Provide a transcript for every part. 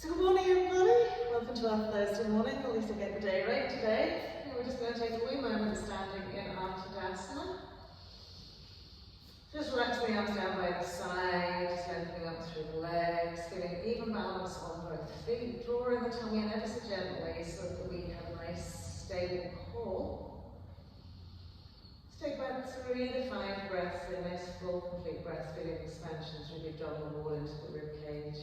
So good morning everybody, welcome to our Thursday morning, at least I'll get the day right today. And we're just going to take a wee moment standing in our Tadasana. Just relaxing the arms down by the side, just lengthening up through the legs, feeling even balance on both feet, drawing the tummy in ever so gently so that we have a nice stable core. Let's take about 3 to 5 breaths in, nice full complete breath, feeling expansion through the abdominal wall into the rib cage.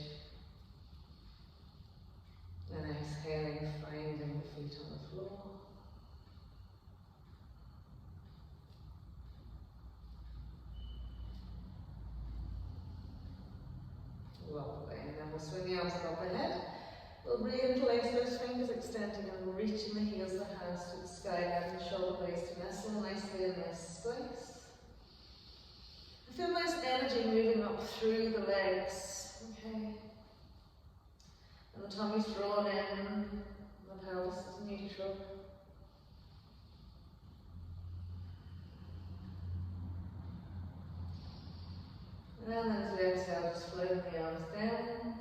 And exhaling, finding the feet on the floor. Lovely. And then we'll swing the arms above the head. We'll reinterlace those fingers, extending and reaching the heels of the hands to the sky, letting the shoulder blades to nestle nicely in this space. I feel nice energy moving up through the legs. Okay. And the tummy's drawn in, the pelvis is neutral. And then as we exhale, just floating the arms down,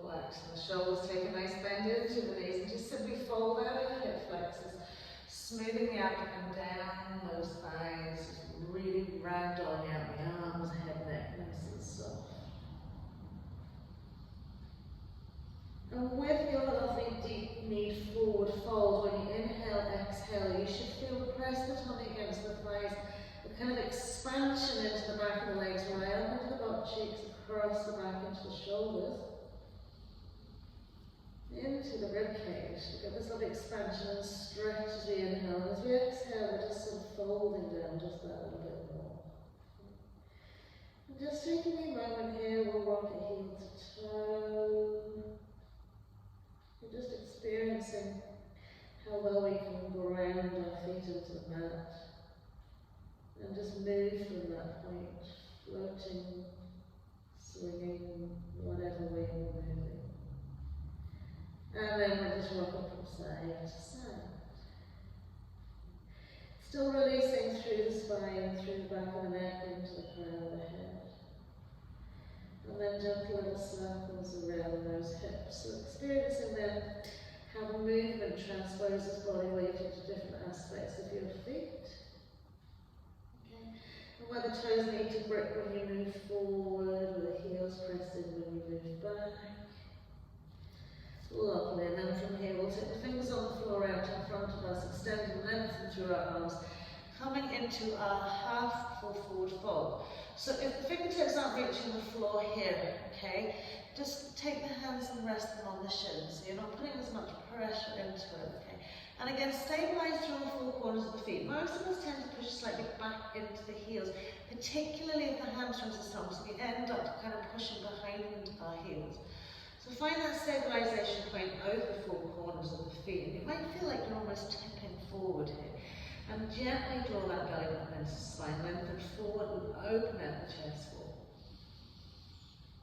relaxing the shoulders, take a nice bend into the knees and just simply fold out your hip flexors, smoothing the abdomen down, those thighs, just really ragdolling out the arms, head, neck, nice and soft. And with your lovely deep knee forward fold, when you inhale, exhale, you should feel press the tummy against the thighs, a kind of expansion into the back of the legs, right up into the butt cheeks, across the back into the shoulders, into the rib cage. Look at this little expansion and stretch as we inhale, and as we exhale, we're just sort of folding down just that little bit more. And just taking a moment here, we'll rock it heel to toe. We're just experiencing how well we can ground our feet into the mat and just move from that point, floating, swinging, whatever way we're moving. And then we'll just rock it from side to side. Still releasing through the spine, through the back of the neck, into the crown of the head. And then gentle little circles around those hips. So experiencing then how the movement transposes body weight into different aspects of your feet. Okay. And where the toes need to grip when you move forward, where the heels press in when you move back. Lovely. And then from here we'll take the fingers on the floor out in front of us, extending and lengthening through our arms, coming into our half full forward fold. So if the fingertips aren't reaching the floor here, okay, just take the hands and rest them on the shins, so you're not putting as much pressure into it, okay. And again, stabilize through the four corners of the feet. Most of us tend to push slightly back into the heels, particularly if the hamstrings are strong, so we end up kind of pushing behind our heels. So find that stabilization point over the four corners of the feet, and you might feel like you're almost tipping forward here. And gently draw that belly button into the spine, lengthen forward and open out the chest wall.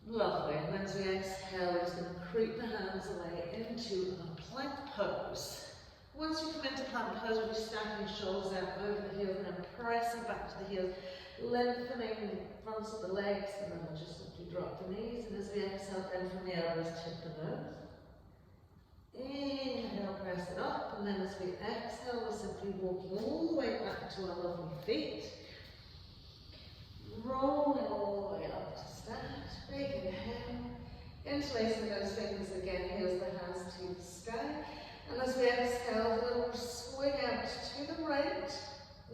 Lovely, and then as we exhale, we're just going to creep the hands away into a plank pose. Once you come into plank pose, we'll be stacking shoulders out over the heels and then pressing back to the heels, lengthening the fronts of the legs, and then we'll just simply drop the knees. And as we exhale, bend from the elbows, tip the nose. Inhale, press it up, and then as we exhale, we're simply walking all the way back to our lovely feet. Rolling all the way up to stand. Big inhale. Interlacing those fingers again, heels the hands to the sky. And as we exhale, we'll swing out to the right.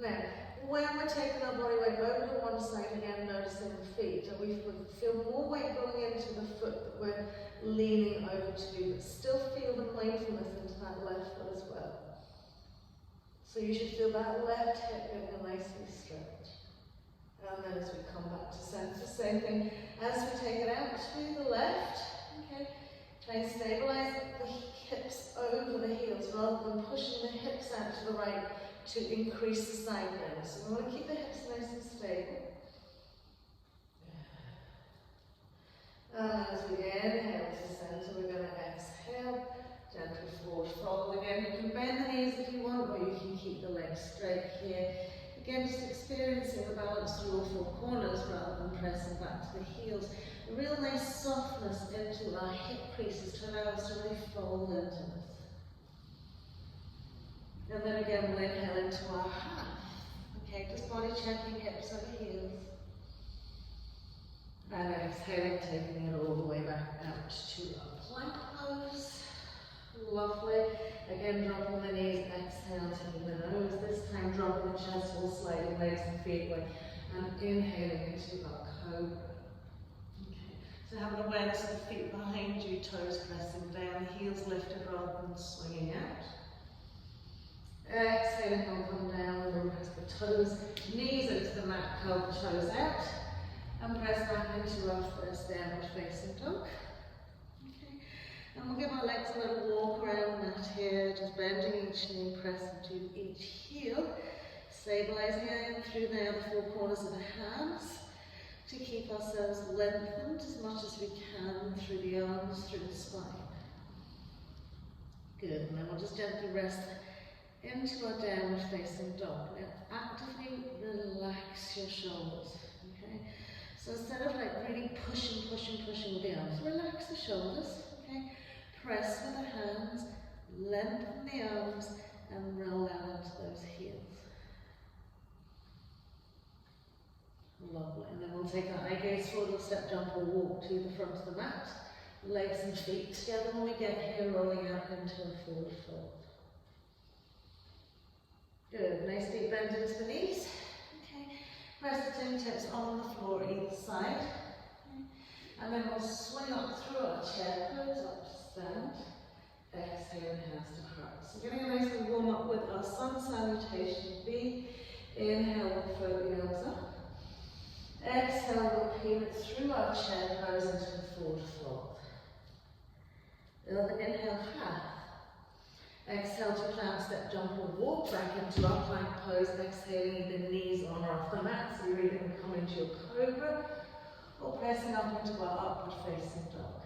Now, when we're taking our body weight over to one side, again, noticing the feet, and we feel more weight going into the foot that we're leaning over to, but still feel the playfulness into that left foot as well. So you should feel that left hip getting a nicely stretch. And then as we come back to center, same thing. As we take it out to the left, okay, try and stabilize the hips over the heels rather than pushing the hips out to the right to increase the side bend. So we want to keep the hips nice and stable. And as we inhale to center, we're going to exhale, gently forward fold again. You can bend the knees if you want, or you can keep the legs straight here. Again, just experiencing the balance through all four corners rather than pressing back to the heels. A real nice softness into our hip creases to allow us to really fold into this. And then again, we'll inhale into our half. Okay, just body checking hips over heels. And exhaling, taking it all the way back out to a plank pose. Lovely. Again, dropping the knees, exhale, taking the nose. This time, dropping the chest, all sliding legs and feet away. And inhaling into our cobra. Okay. So have an awareness of the feet behind you, toes pressing down, heels lifted rather than swinging out. Exhaling, come down, and press the toes, knees into the mat, curl the toes out. And press back into our first downward facing dog. Okay. And we'll give our legs a little walk around the mat here, just bending each knee, pressing to each heel. Stabilizing in through now the four corners of the hands to keep ourselves lengthened as much as we can through the arms, through the spine. Good, and then we'll just gently rest into our downward facing dog. Now actively relax your shoulders. Okay. So instead of like really pushing with the arms, relax the shoulders, okay? Press with the hands, lengthen the arms, and roll out into those heels. Lovely. And then we'll take our eye gaze forward, we'll step, jump, or walk to the front of the mat. Legs and feet together when we get here, rolling out into a forward fold. Good. Nice deep bend into the knees. Press the fingertips on the floor either side. Okay. And then we'll swing up through our chair pose, up to stand. Exhale, hands to heart. So getting a nice warm up with our sun salutation B. Inhale, we'll float the arms up. Exhale, we'll peel it through our chair pose into the forward fold. Another inhale, half. Exhale to plank, step, jump, or walk back into our plank pose. Exhaling, the knees on or off the mat. So you're either going to come into your cobra or pressing up into our upward facing dog.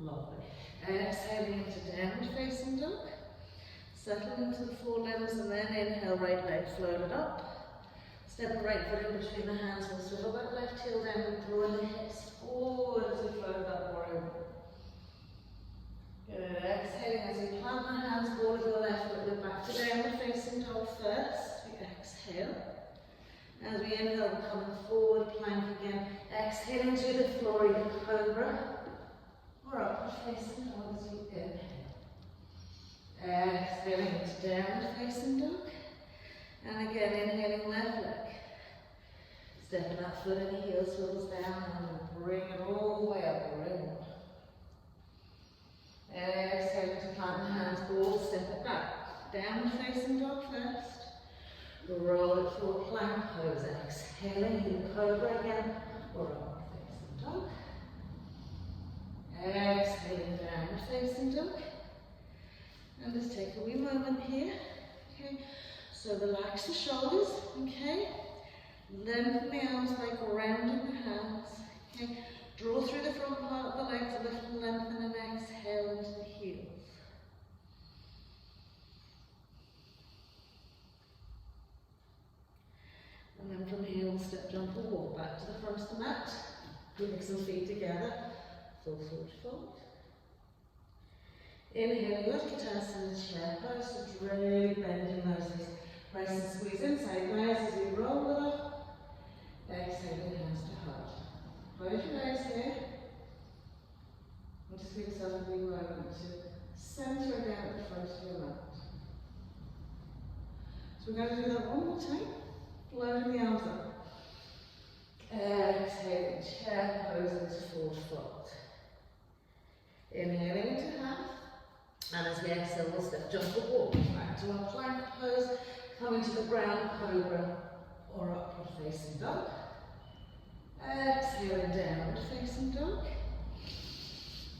Lovely. Exhaling into downward facing dog. Settle into the forelimbs and then inhale, right leg floated up. Step the right foot in between the hands. We'll swivel that left heel down and drawing the hips forward as we float up warrior. Good. Exhaling as we plant the hands, border the left foot, look back to downward facing dog first. We exhale. As we inhale, we're coming forward, plank again. Exhaling to the floor, either cobra or upward facing dog as we inhale. Exhaling into downward facing dog. And again, inhaling left leg. Stepping that foot in the heel, swivels down and bring it all the way up, warrior. Exhaling to plant the hands, ball, step it back. Downward facing dog first. Roll it through a plank pose. Exhaling, either cobra again or upward facing dog. Exhaling, downward facing dog. And just take a wee moment here. Okay. So relax the shoulders. Okay. Lengthen the arms by grounding the hands. Okay. Draw through the front part of the legs, lift and lengthen, and exhale into the heels. And then from here we'll step, jump, or walk back to the front of the mat. Legs and feet together, full forward fold. Inhale, Utkatasana chair pose, so really bending those knees. Press and squeeze inside thighs as we roll it up. Exhaling, hands to heart. Close your eyes here. And just give yourself a wee moment to center down at the front of your mat. So we're going to do that one more time. Floating the arms up. Exhaling, chair pose into forward fold. Inhaling into half. And as we exhale, we'll step, jump, or walk back to our plank pose. Coming to the ground, cobra or upward facing dog. Exhaling, downward facing dog.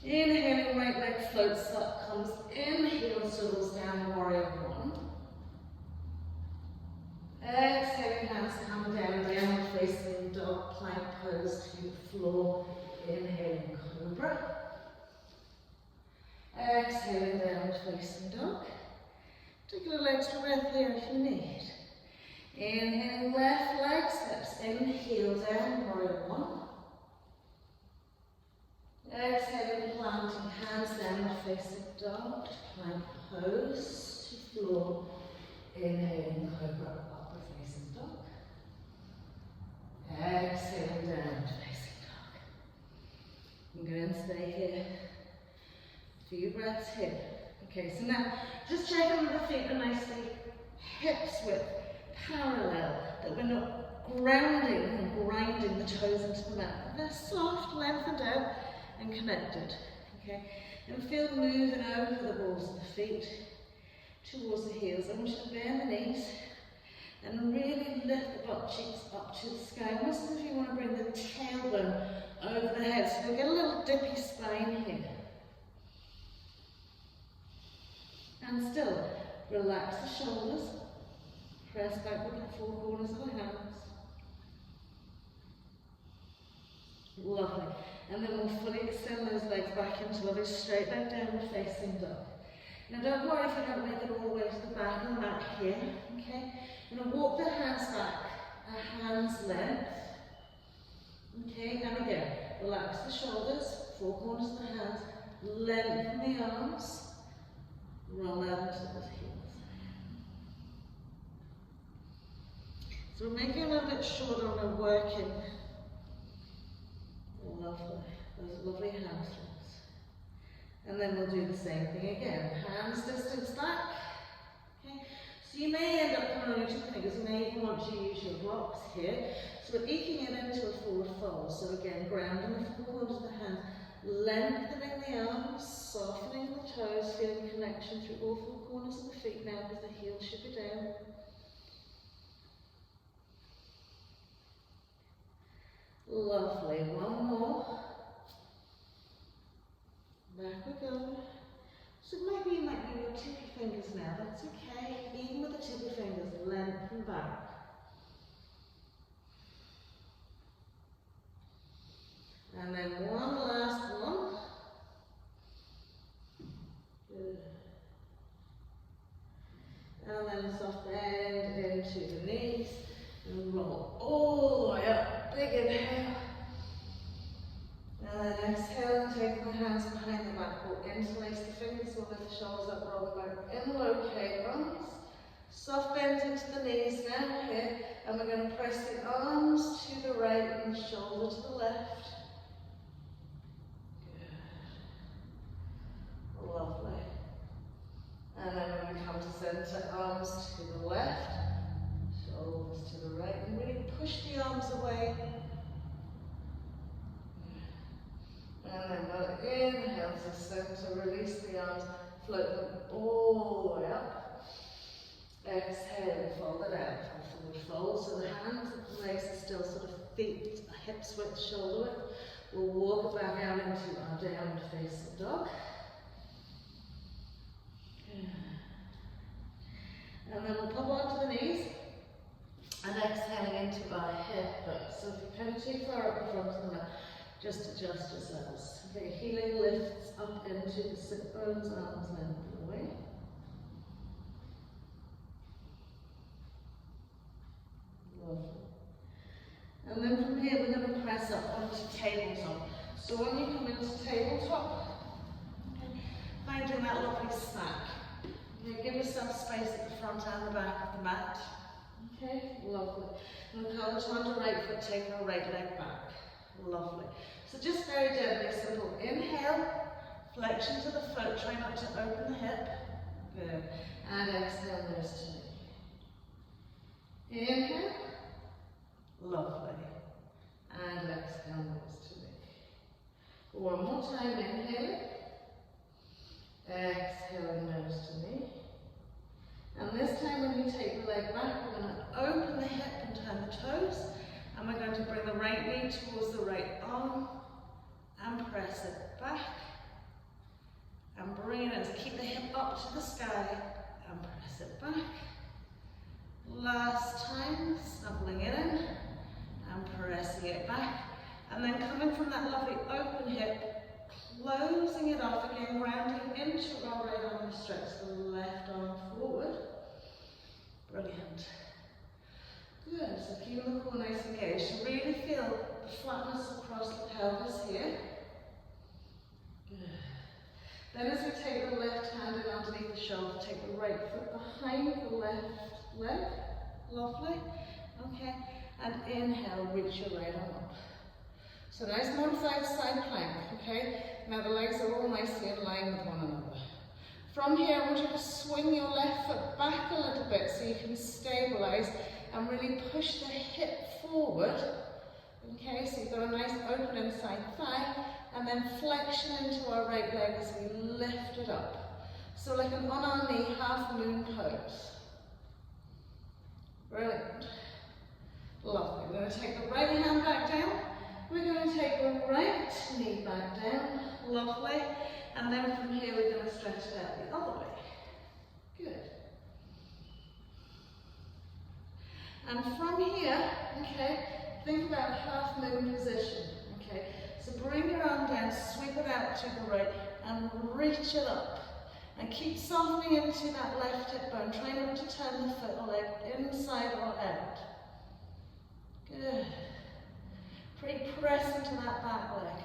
Inhaling, right leg floats up, comes in, heel swivels down, warrior one. Exhaling, hands come down, downward facing dog, plank pose to the floor. Inhaling, cobra. Exhaling, downward facing dog. Take a little extra breath here if you need. Inhale, left leg steps in, heel down, warrior one. Exhale, planting hands down, facing dog, plank pose to floor. Inhaling, cobra, upward facing dog. Exhaling down, facing dog. I'm going to stay here. A few breaths here. Okay, so now just check on the feet are nicely hips width parallel, that we're not grounding and grinding the toes into the mat. They're soft, lengthened out and connected. Okay, and feel moving over the balls of the feet towards the heels. I want you to bend the knees and really lift the butt cheeks up to the sky. Almost as if you want to bring the tailbone over the head. So we'll get a little dippy spine here. And still, relax the shoulders. Press back with the four corners of the hands. Lovely. And then we'll fully extend those legs back into lovely straight leg downward facing dog. Now don't worry if you don't make it all the way to the back of the mat here. Okay? You're going to walk the hands back at hand's length. Okay, and again, relax the shoulders, four corners of the hands, lengthen the arms, roll out into the heels. So we're making it a little bit shorter and we're working. Lovely, those lovely hamstrings. And then we'll do the same thing again. Hands distance back. Okay. So you may end up coming on your two fingers. You may even want to use your blocks here. So we're eking it into a forward fold. So again, grounding the four corners of the hands, lengthening the arms, softening the toes, feeling connection through all four corners of the feet now because the heels should be down. Lovely, one more. Back we go. So maybe you might need your tippy fingers now, that's okay. Even with the tippy fingers, lengthen back. And then one last one. Good. And then soft bend into the knees and roll all the way up. Big inhale. And then exhale, take the hands behind the back, we'll interlace the fingers, we'll lift the shoulders up, roll the back in, locate arms. Soft bend into the knees now here, and we're going to press the arms to the right and shoulder to the left. Good. Lovely. And then when we come to centre, arms to the left, shoulders to the right, and really push the arms away. And then we'll inhale to centre, release the arms, float them all the way up. Exhale, fold it out, forward fold. So the hands and the legs are still sort of feet, hips width, shoulder width. We'll walk it back out into our downward facing dog. And then we'll pop onto the knees and exhaling into our hip butts. So if you're kind of too far up the front of the mat, just adjust yourselves. Okay, heeling lifts up into the sit bones, arms length away. Lovely. And then from here we're going to press up onto tabletop. So when you come into tabletop, okay, finding that lovely stack. Okay, give yourself space at the front and the back of the mat. Okay, lovely. And curl onto the right foot, take our right leg back. Lovely. So just very gently, simple. Inhale, flexion to the foot, try not to open the hip. Good. And exhale, nose to knee. Inhale. Lovely. And exhale, nose to knee. One more time, inhale. Exhale, nose to knee. And this time when you take the leg back, we're going to open the hip and turn the toes. And we're going to bring the right knee towards the right arm and press it back. And bring it in. So keep the hip up to the sky and press it back. Last time, snuggling it in and pressing it back. And then coming from that lovely open hip, closing it off again, rounding into our right arm, stretch the left arm forward. Brilliant. Good, so keeping the core nice and engaged. So really feel the flatness across the pelvis here. Good. Then as we take the left hand in underneath the shoulder, take the right foot behind the left leg. Lovely. Okay. And inhale, reach your right arm up. So nice modified side plank. Okay. Now the legs are all nicely in line with one another. From here, I want you to swing your left foot back a little bit so you can stabilize and really push the hip forward. Okay, so you've got a nice open inside thigh, and then flexion into our right leg as we lift it up. So like an on our knee, half moon pose. Brilliant. Lovely. We're going to take the right hand back down. We're going to take the right knee back down. Lovely. And then from here we're going to stretch it out the other way. Good. And from here, okay, think about half moon position. Okay, so bring your arm down, sweep it out to the right, and reach it up. And keep softening into that left hip bone. Try not to turn the foot or leg inside or out. Good. Press into that back leg.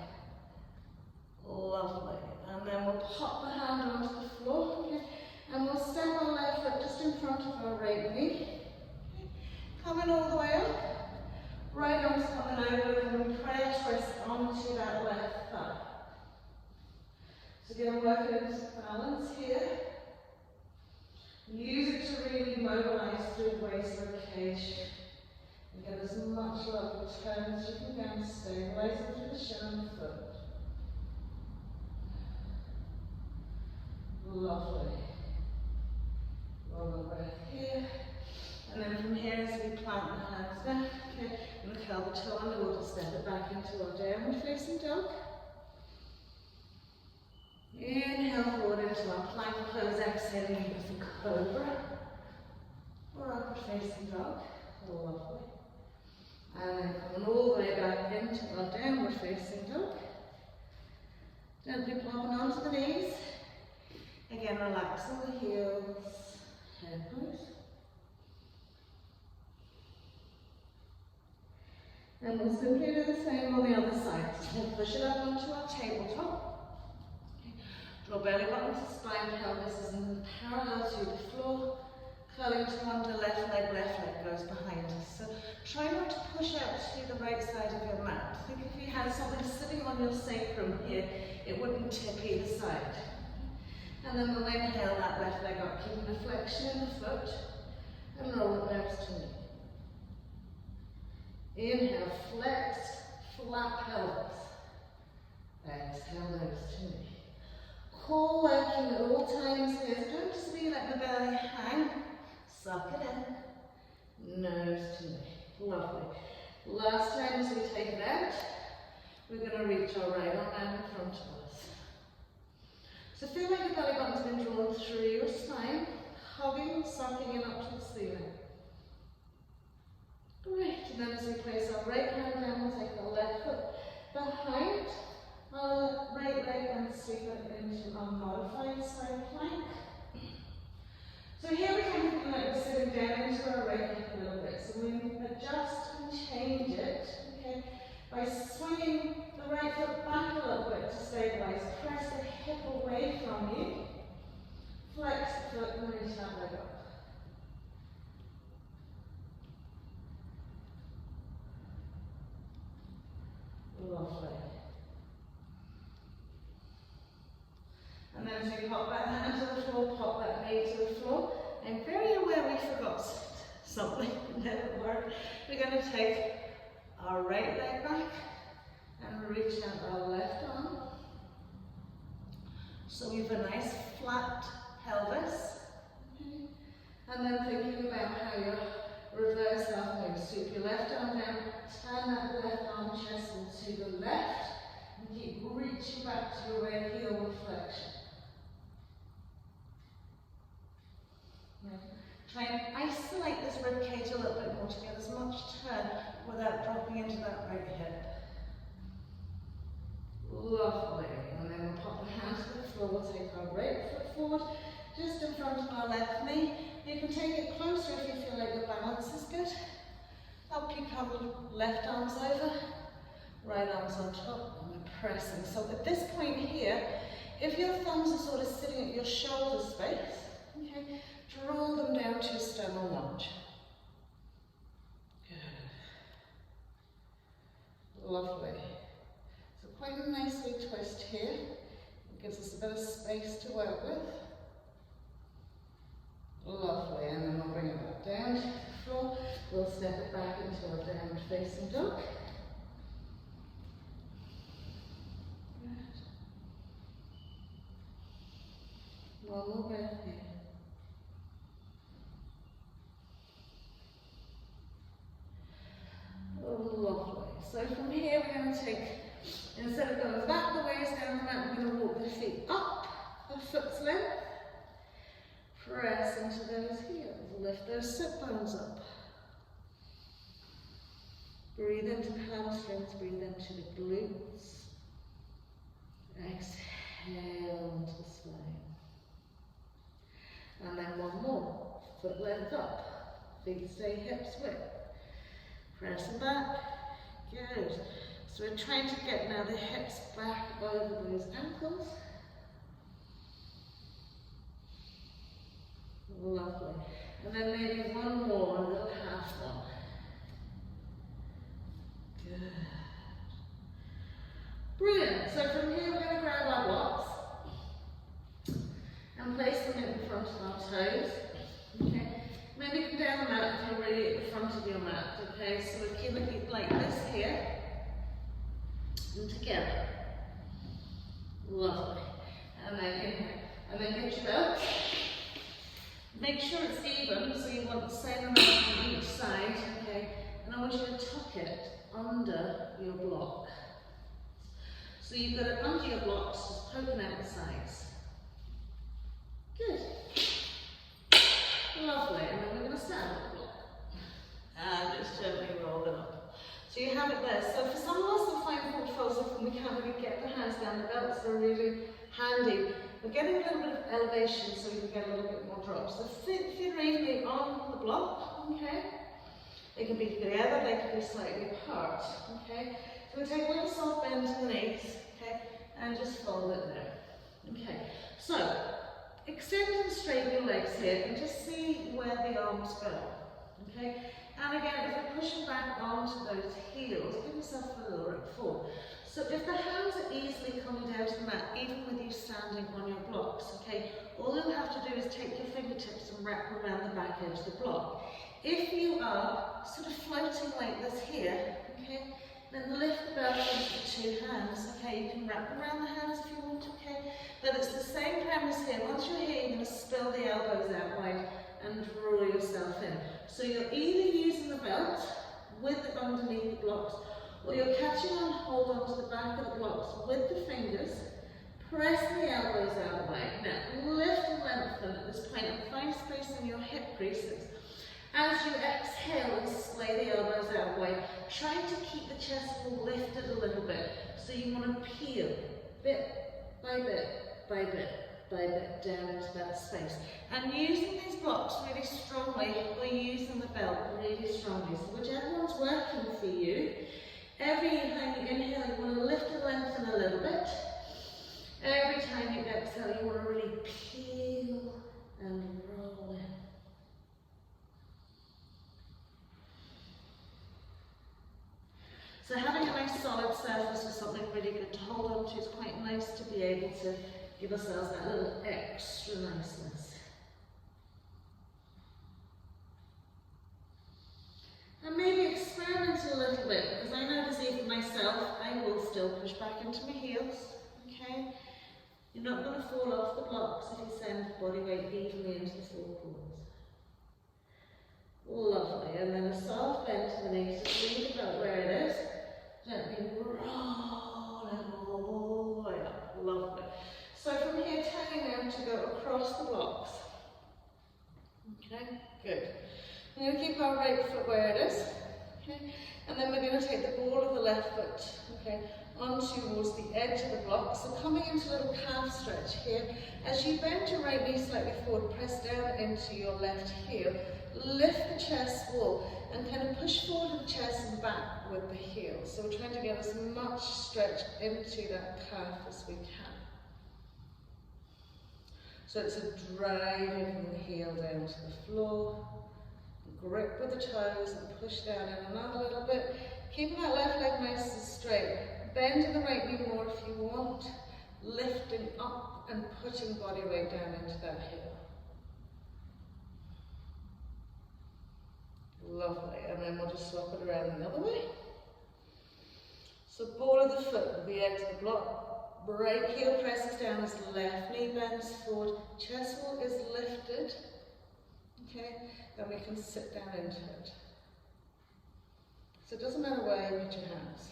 Lovely. And then we'll pop the hand onto the floor. Okay. And we'll step our left foot just in front of our right knee. Okay. Coming all the way up. Right arm's coming over and we prayer twist onto that left thigh. So again, working into balance here. Use it to really mobilize through the waist ribcage. And get as much love return as you can down, stabilize into the shin and the foot. Lovely. Long breath here. And then from here, as we plant the hands down, okay, and curl the toe under, we'll just step it back into our downward facing dog. Inhale forward into our plank pose, exhaling into cobra or upward facing dog. Lovely. And then coming all the way back into our downward facing dog. Gently plopping onto the knees. Again, relaxing the heels, head pose. And we'll simply do the same on the other side. So we'll push it up onto our tabletop. Okay. Draw belly button to spine, pelvis is in parallel to the floor. Curling to under left leg goes behind us. So try not to push out to the right side of your mat. Think if you had something sitting on your sacrum here, it wouldn't tip either side. And then we'll inhale that left leg up, keeping a flexion in the foot, and roll it nose to knee. Inhale, flex, flat pelvis. Exhale, nose to knee. Core working at all times here. Don't just be letting the belly hang. Suck it in. Nose to knee. Lovely. Last time as we take it out, we're going to reach our right arm out in front of us. So feel like your belly button's been drawn through your spine, hugging, sucking in up to the ceiling. Great. And then as we place our right hand down, we'll take our left foot behind our right leg and sweep it into our modified side plank. So here we can feel like we're sitting down into our right hip a little bit. So we adjust and change it, okay, by swinging the right foot back a little bit to stabilize. Press the hip away from you. Flex the foot and reach that leg up. Lovely. And then as we pop that hand to the floor, pop that knee to the floor. I'm very aware we forgot something, never worked. We're going to take our right leg back and reach out our left arm. So we have a nice flat pelvis. Okay. And then thinking about how your reverse half moves. Sweep your left arm down, turn that left arm chest to the left, and keep reaching back to your right heel with flexion. Try and isolate this rib cage a little bit more to get as much turn without dropping into that right hip. Lovely. And then we'll pop the hand to the floor. We'll take our right foot forward, just in front of our left knee. You can take it closer if you feel like your balance is good. Up you come, left arm's over, right arm's on top, and we're pressing. So at this point here, if your thumbs are sort of sitting at your shoulder space, okay, draw them down to your sternal lunge. Good. Lovely. So quite a nicely twist here. It gives us a bit of space to work with. Lovely, and then we'll bring it back down to the floor. We'll step it back into our downward facing dog. Good. One more breath here. Oh, lovely. So from here we're going to take, instead of going back the ways down the mat, we're going to walk the feet up a foot's length. Press into those heels, lift those sit bones up. Breathe into the hamstrings, breathe into the glutes. Exhale into the spine. And then one more, foot length up, feet stay hips width. Press them back, good. So we're trying to get now the hips back over those ankles. Lovely. And then maybe one more, a little half one. Good. Brilliant. So from here we're going to grab our blocks and place them in front of our toes. Okay. Maybe come down the mat if you're really at the front of your mat. Okay. So we're keeping it like this here and together. Lovely. And then inhale. And then get your belt. Make sure it's even, so you want the same amount on each side, okay? And I want you to tuck it under your block. So you've got it under your blocks, just poking out the sides. Good. Lovely, and then we're going to stand up the block. And just gently roll it up. So you have it there. So for some of us that find portfolios, often we can't really get the hands down the belts, they're really handy. We're getting a little bit of elevation so we can get a little bit more drop. So feet are evenly on the block, okay? They can be together, they can be slightly apart, okay? So we take a little soft bend to the knees, okay? And just fold it there, okay? So, extend and straighten your legs here and just see where the arms go, okay? And again, if you're pushing back onto those heels, give yourself a little room forward. So if the hands are easily coming down to the mat, even with you standing on your blocks, okay, all you'll have to do is take your fingertips and wrap them around the back edge of the block. If you are sort of floating like this here, okay, then lift the belt into the two hands, okay, you can wrap them around the hands if you want, okay, but it's the same premise here. Once you're here, you're going to spill the elbows out wide and draw yourself in. So you're either using the belt with it underneath the blocks, or you're catching on hold onto the back of the blocks with the fingers, press the elbows out wide. Now lift and lengthen at this point and find space in your hip creases. As you exhale and splay the elbows out wide, try to keep the chest wall lifted a little bit. So you want to peel bit by bit by bit by bit down into that space. And using these blocks really strongly, or using the belt really strongly. So whichever one's working for you, every time you inhale, you want to lift and lengthen a little bit. Every time you exhale, you want to really peel and roll in. So having a nice solid surface is something really good to hold on to. It's quite nice to be able to give ourselves that little extra niceness. And maybe experiment a little bit, because I notice even myself, I will still push back into my heels, okay? You're not going to fall off the blocks if you send the body weight evenly into the four corners. Lovely, and then a soft bend to the knees, just leave about where it is. Gently roll and all the way up. Lovely. So from here, turning now to go across the blocks. Okay, good. We're going to keep our right foot where it is. Okay, and then we're going to take the ball of the left foot, okay, on towards the edge of the block. So coming into a little calf stretch here. As you bend your right knee slightly forward, press down into your left heel. Lift the chest wall. and kind of push forward the chest and back with the heels. So we're trying to get as much stretch into that calf as we can. So it's a driving from the heel down to the floor. Grip with the toes and push down in and out a little bit. Keeping that left leg nice and straight. Bending the right knee more if you want. Lifting up and putting body weight down into that heel. Lovely. And then we'll just swap it around the other way. So ball of the foot, the edge of the block. Right heel presses down as left knee bends forward. Chest wall is lifted. Okay, then we can sit down into it. So it doesn't matter where you put your hands.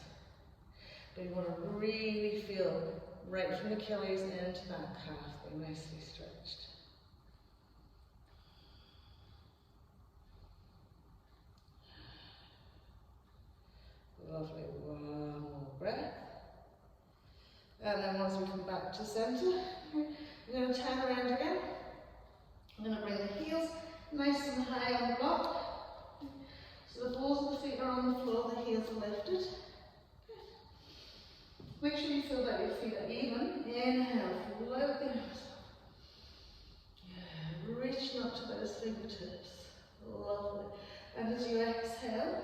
But you want to really feel right from the Achilles into that calf, being nicely stretched. Lovely, one more breath. And then once we come back to center, we're going to turn around again. I'm going to bring the heels nice and high on the block. So the balls of the feet are on the floor, the heels are lifted. Make sure you feel that your feet are even. Inhale, float the arms up. Reaching up to those fingertips. Lovely. And as you exhale,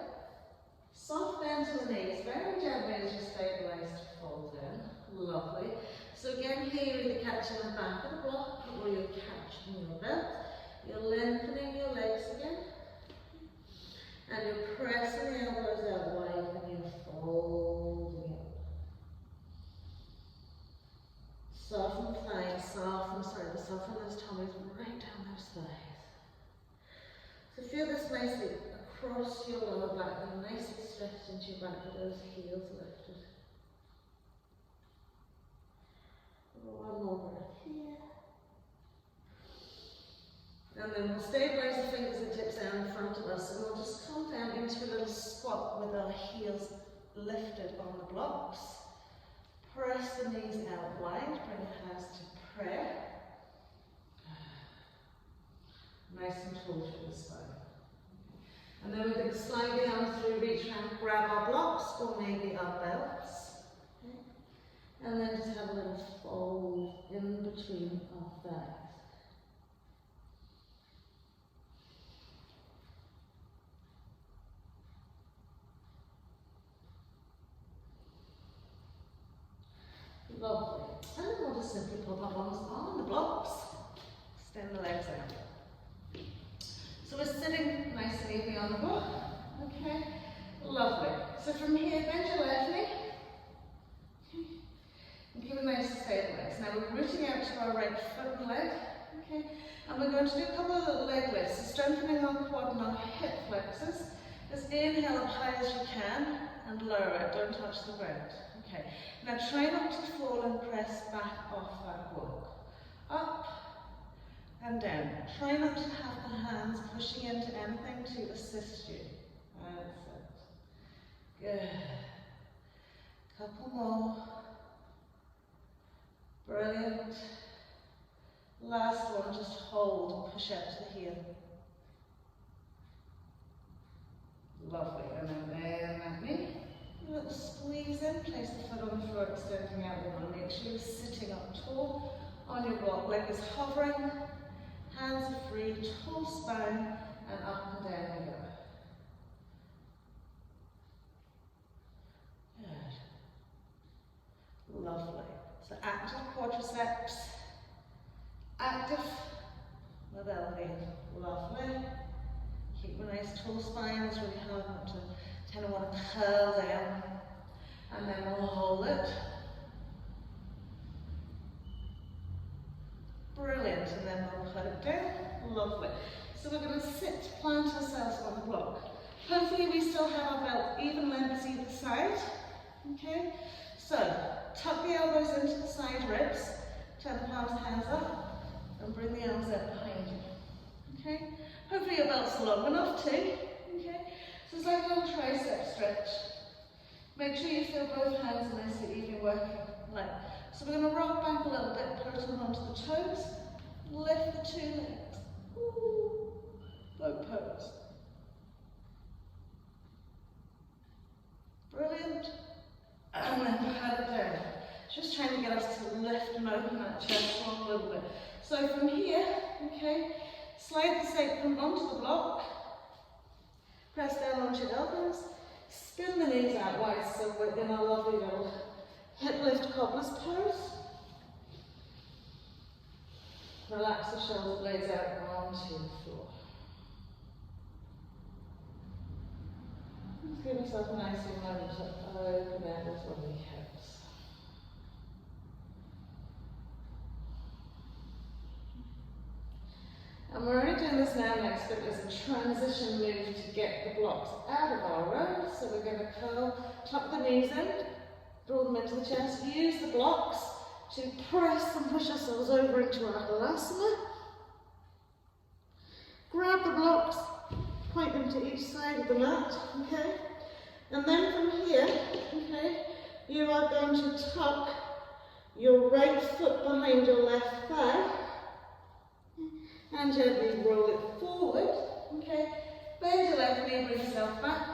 soft bend to the knees, very gently as you stabilize to fall down. Lovely. So again, here you're either catching the back of the block or you're catching your belt. You're lengthening your legs again. And you're pressing the elbows out wide and you're folding up. Soften thighs, soften those tummies right down those thighs. So feel this nicely across your lower back and nicely stretched into your back with those heels lifted. One more breath here. And then we'll stabilize the fingers and tips down in front of us, and we'll just come down into a little squat with our heels lifted on the blocks. Press the knees out wide, bring the hands to prayer. Nice and tall through the spine. And then we can slide the arms through, reach around, grab our blocks or maybe our belts. Okay. And then just have a little fold in between our thighs. Lovely. And then we'll just simply pop up on the blocks. Extend the legs out. So we're sitting nice and evenly on the block. Okay. Lovely. So from here, bend your left knee. Okay. And keep it nice and stabilized. Now we're rooting out to our right foot and leg. Okay. And we're going to do a couple of little leg lifts. So strengthening our quad and our hip flexors. Just inhale up high as you can and lower it. Don't touch the ground. Okay. Now try not to fall and press back off that block. Up and down. Try not to have the hands pushing into anything to assist you. That's it. Good. Couple more. Brilliant. Last one, just hold and push out to the heel. Lovely. And then bend that knee. A little squeeze in, place the foot on the floor, extending out the one. Make sure you're sitting up tall on your block. Leg is hovering, hands are free, tall spine, and up and down we go. Good. Lovely. So active quadriceps, active mobility. Lovely. Keep a nice tall spine, it's really hard not to kind of want to curl down, and then we'll hold it. Brilliant, and then we'll put it down. Lovely. So we're going to sit, plant ourselves on the block. Hopefully we still have our belt even lengths either side. Okay, so tuck the elbows into the side ribs, turn the palms, hands up, and bring the arms out behind you. Okay, hopefully your belt's long enough too. Okay. So it's like a little tricep stretch. Make sure you feel both hands nicely even working like. So we're going to rock back a little bit, put them onto the toes, lift the two legs. Ooh. Both pose. the chest forward a little bit. So from here, okay, slide the sacrum onto the block, press down onto your elbows, spin the knees out wide so we're in our lovely little hip lift cobbler's pose. Relax the shoulder blades out onto the floor. Just give yourself a nice moment to open out those lovely hips. And we're only doing this now next bit as a transition move to get the blocks out of our row. So we're going to curl, tuck the knees in, draw them into the chest, use the blocks to press and push ourselves over into our halasana. Grab the blocks, point them to each side of the mat, okay? And then from here, okay, you are going to tuck your right foot behind your left thigh and gently roll it forward, okay? Bend your left knee, bring yourself back,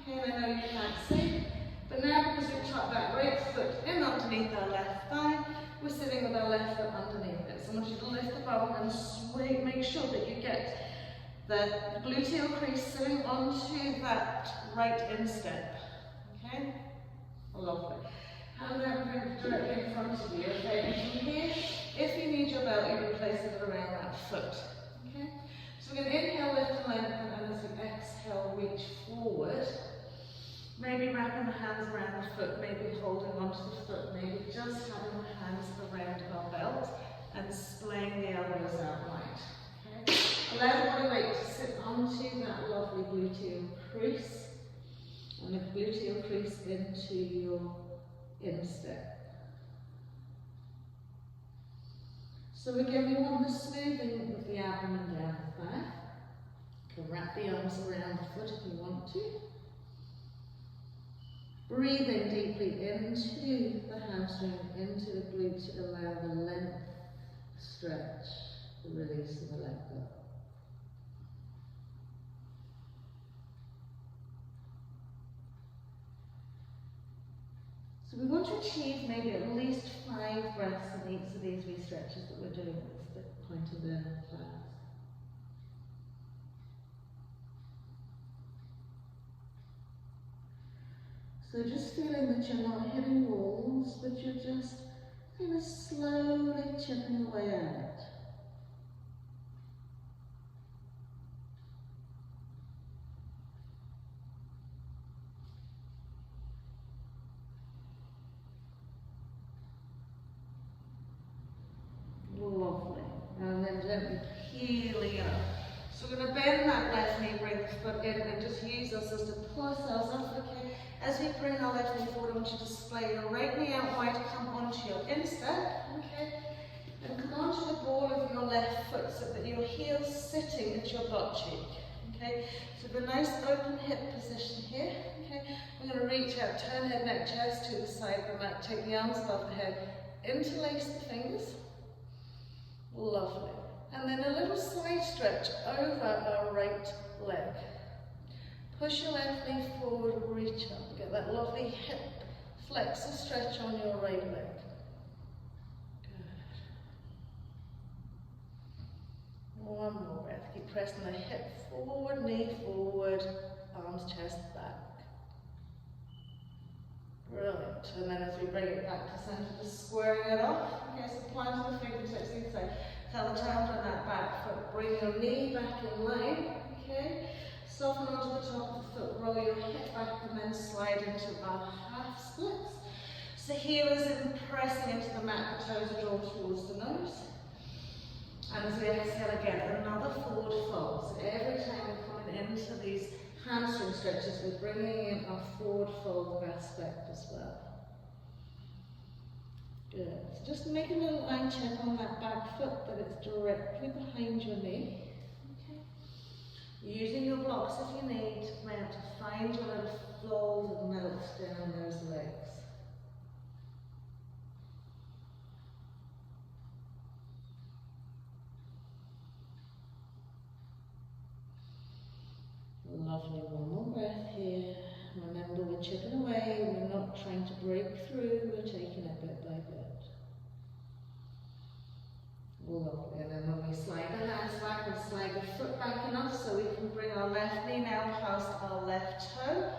okay? And I know you can't see, but now because we've tucked that right foot in underneath our left thigh, we're sitting with our left foot underneath it. So I want you to lift the bum and sway, make sure that you get the gluteal crease sitting onto that right instep, okay? Lovely. Hand out directly in front of you, okay? And from here, if you need your belt, you can place it around that foot, okay? So we're going to inhale, lift and lengthen, and as we exhale, reach forward. Maybe wrapping the hands around the foot, maybe holding onto the foot, maybe just having the hands around our belt and splaying the elbows out wide. Okay? Allow the body weight to sit onto that lovely gluteal crease and the gluteal crease into your instep. So again, we want the smoothing of the abdomen down the back. You can wrap the arms around the foot if you want to. Breathing deeply into the hamstring, into the glute to allow the length, stretch, the release of the leg go. So we want to achieve maybe at least 5 breaths in each of these wee stretches that we're doing at the point of the class. So just feeling that you're not hitting walls, but you're just kind of slowly chipping away at it. Lovely. And then gently peeling up. So we're going to bend that left knee, bring the foot in, and just use us as to pull ourselves up, okay? As we bring our left knee forward, I want you to display your right knee out wide, come onto your instep, okay? And come onto the ball of your left foot so that your heel's sitting at your butt cheek, okay? So the nice open hip position here, okay? We're going to reach out, turn head, neck, chest to the side of the mat, take the arms above the head, interlace the fingers. Lovely. And then a little side stretch over our right leg. Push your left knee forward, reach up. Get that lovely hip flexor stretch on your right leg. Good. One more breath. Keep pressing the hip forward, knee forward, arms, chest back. Brilliant. And then as we bring it back to center, just squaring it off. Okay, so plant the fingertips either side. Tell the child on that back foot. Bring your knee back in line. Okay. Soften onto the top of the foot. Roll your hip back and then slide into our half splits. So heel is in pressing into the mat. The toes are drawn towards the nose. And as we exhale again, another forward fold. So every time we're coming into these hamstring stretches, we're bringing in our forward fold aspect as well. Good. So just make a little line check on that back foot that it's directly behind your knee. Okay. Using your blocks if you need to find your little fold and melt down those legs. Lovely, one more breath here. Remember, we're chipping away, we're not trying to break through, we're taking it bit by bit. Lovely. And then when we slide the hands back and slide the foot back enough so we can bring our left knee now past our left toe.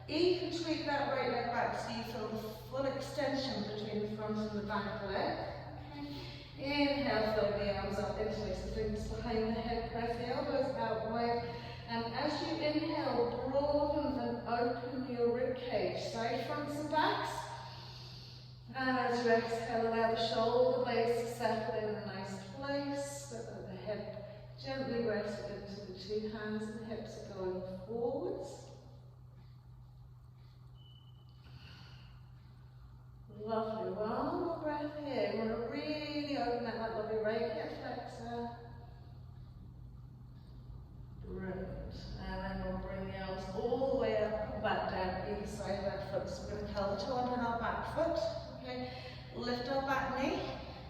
You can tweak that right leg back so you feel the full extension between the front and the back leg. Okay. Inhale, float the arms up, interlace the fingers behind the head, press the elbows out wide. And as you inhale, broaden and open your rib cage, side fronts and backs. And as you exhale, allow the shoulder blades to settle in a nice place so that the head gently rests into the two hands and hips are going forwards. Lovely. One more breath here. You want to really open that lovely right hip flexor. Brilliant. And then we'll bring the arms all the way up and back down either side of that foot. So we're going to curl the toe under our back foot. Okay. Lift our back knee.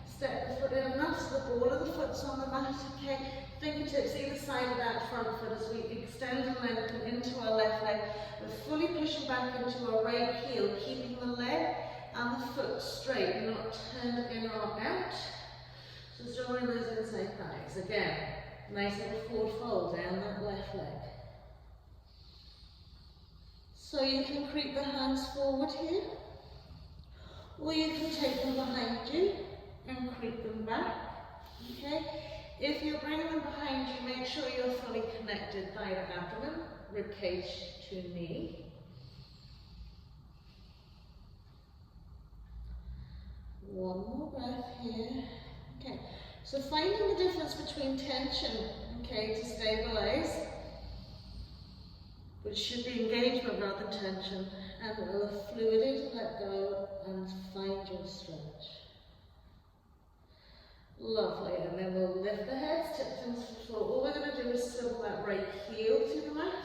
Step the foot in enough so the ball of the foot's on the mat. Okay. Fingertips either side of that front foot as we extend and lengthen into our left leg. We're fully pushing back into our right heel, keeping the leg and the foot straight, not turned in or out. So drawing those inside thighs. Again, nice little forward fold down that left leg. So you can creep the hands forward here, or you can take them behind you and creep them back. Okay? If you're bringing them behind you, make sure you're fully connected thigh to abdomen, rib cage to knee. One more breath here. Okay, so finding the difference between tension, okay, to stabilize, which should be engagement rather than tension, and the fluidity to let go and find your stretch. Lovely, and then we'll lift the heads, tip them to the floor. All we're going to do is swivel that right heel to the mat,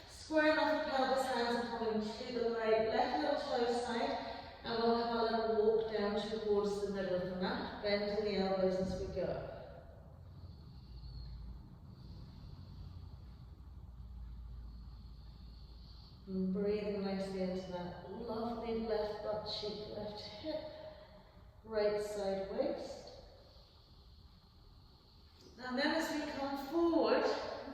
squaring off the pelvis, hands are coming to the right, left little toe side. And we'll have our little walk down towards the middle of the mat, bending the elbows as we go. And breathing nicely into that lovely left butt cheek, left hip, right side waist. And then as we come forward,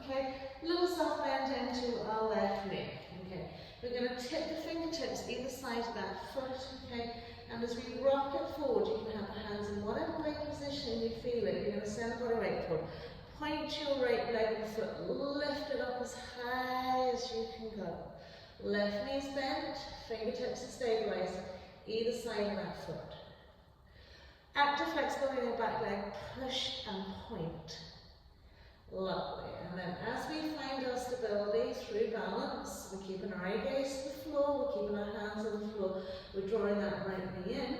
okay, little soft bend into our left knee. Okay. We're going to tip the fingertips either side of that foot, okay? And as we rock it forward, you can have the hands in whatever weight position you feel it. You're going to send the body weight forward. Point your right leg and foot, lift it up as high as you can go. Left knee's bent, fingertips are stabilized, either side of that foot. Active flexibility in your back leg, push and point. Lovely. And then as we find our stability through balance, we're keeping our eye gaze to the floor, we're keeping our hands on the floor, we're drawing that right knee in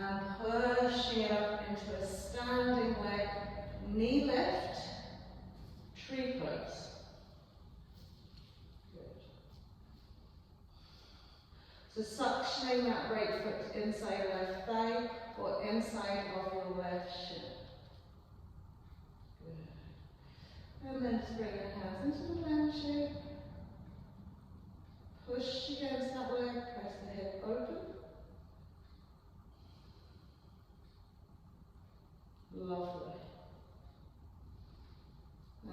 and pushing it up into a standing leg, knee lift, tree pose. Good. So suctioning that right foot inside left thigh or inside of your left shin. And then just bring your hands into the round shape. Push against that leg, press the hip open. Lovely.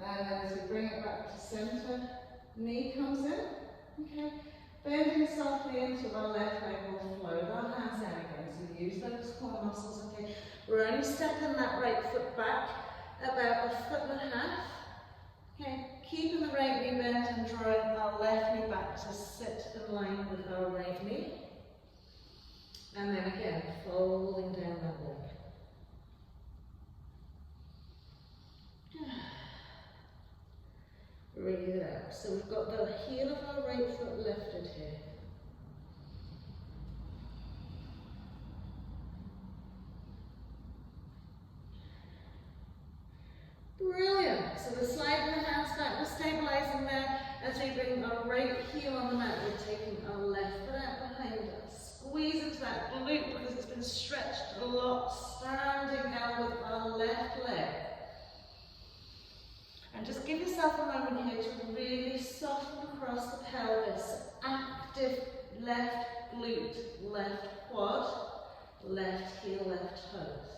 And then as we bring it back to center, knee comes in. Okay. Bending softly into our left leg will float our hands down again. So use those core muscles. Okay. We're only stepping that right foot back about 1.5 feet. Okay, keeping the right knee bent and drawing our left knee back to sit in line with our right knee. And then again, folding down that leg. Breathe it out. So we've got the heel of our right foot lifted here. Brilliant. So we're sliding the hands back, we're stabilizing there. As we bring our right heel on the mat, we're taking our left foot out behind us. Squeeze into that glute because it's been stretched a lot. Standing down with our left leg. And just give yourself a moment here to really soften across the pelvis. Active left glute, left quad, left heel, left toes.